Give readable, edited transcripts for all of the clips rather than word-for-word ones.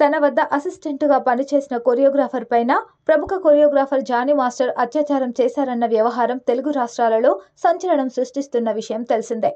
తన వద్ద అసిస్టెంట్గా పనిచేసిన కొరియోగ్రాఫర్ పైన ప్రముఖ కొరియోగ్రాఫర్ జానీ మాస్టర్ అత్యాచారం చేశారన్న వ్యవహారం తెలుగు రాష్ట్రాలలో సంచలనం సృష్టిస్తున్న విషయం తెలిసిందే.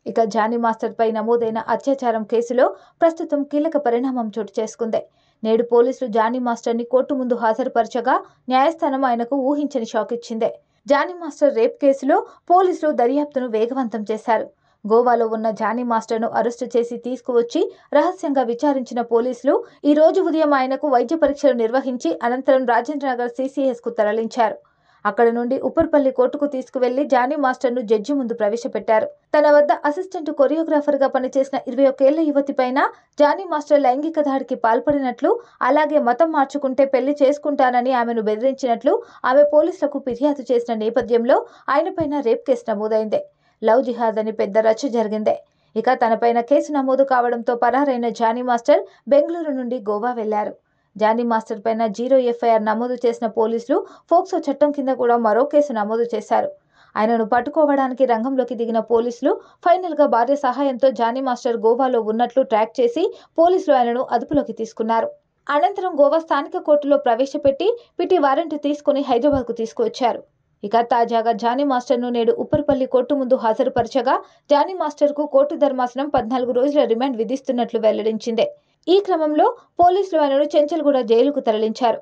ఇక జానీ మాస్టర్ పై నమోదైన అత్యాచారం కేసులో ప్రస్తుతం కీలక పరిణామం చోటు చేసుకుంది. నేడు పోలీసులు జానీ మాస్టర్ని కోర్టు ముందు హాజరుపరచగా న్యాయస్థానం ఆయనకు ఊహించని షాక్ ఇచ్చింది. జానీ మాస్టర్ రేప్ కేసులో పోలీసులు దర్యాప్తును వేగవంతం చేశారు. గోవాలో ఉన్న జానీ మాస్టర్ను అరెస్టు చేసి తీసుకువచ్చి రహస్యంగా విచారించిన పోలీసులు ఈ రోజు ఉదయం ఆయనకు వైద్య పరీక్షలు నిర్వహించి అనంతరం రాజేంద్రనగర్ CCSకు తరలించారు. అక్కడ నుండి ఉప్పర్పల్లి కోర్టుకు తీసుకువెళ్లి జానీ మాస్టర్ను జడ్జి ముందు ప్రవేశపెట్టారు. తన వద్ద అసిస్టెంట్ కొరియోగ్రాఫర్గా పనిచేసిన 21 ఏళ్ల యువతిపైన జానీ మాస్టర్ లైంగిక దాడికి పాల్పడినట్లు, అలాగే మతం మార్చుకుంటే పెళ్లి చేసుకుంటానని ఆమెను బెదిరించినట్లు ఆమె పోలీసులకు ఫిర్యాదు చేసిన నేపథ్యంలో ఆయనపైన రేప్ కేసు నమోదైంది. లవ్ జిహాద్ అని పెద్ద రచ్చ జరిగింది. ఇక తనపైన కేసు నమోదు కావడంతో పరారైన జానీ మాస్టర్ బెంగళూరు నుండి గోవా వెళ్లారు. జానీ మాస్టర్ పైన 0 FIR నమోదు చేసిన పోలీసులు ఫోక్సో చట్టం కింద కూడా మరో కేసు నమోదు చేశారు. ఆయనను పట్టుకోవడానికి రంగంలోకి దిగిన పోలీసులు ఫైనల్గా భార్య సహాయంతో జానీ మాస్టర్ గోవాలో ఉన్నట్లు ట్రాక్ చేసి పోలీసులు ఆయనను అదుపులోకి తీసుకున్నారు. అనంతరం గోవా స్థానిక కోర్టులో ప్రవేశపెట్టి పిటి వారెంట్ తీసుకుని హైదరాబాద్కు తీసుకువచ్చారు. ఇక తాజాగా జానీ మాస్టర్ను నేడు ఉప్పర్పల్లి కోర్టు ముందు హాజరుపరచగా జానీ మాస్టర్కు కోర్టు ధర్మాసనం 14 రోజుల రిమాండ్ విధిస్తున్నట్లు వెల్లడించింది. ఈ క్రమంలో పోలీసులు ఆయనను చెంచల్గూడ జైలుకు తరలించారు.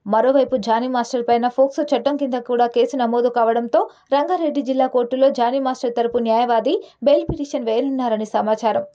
మరోవైపు జానీ మాస్టర్ పైన ఫోక్సో చట్టం కింద కూడా కేసు నమోదు కావడంతో రంగారెడ్డి జిల్లా కోర్టులో జానీ మాస్టర్ తరపు న్యాయవాది బెయిల్ పిటిషన్ వేయనున్నారని సమాచారం.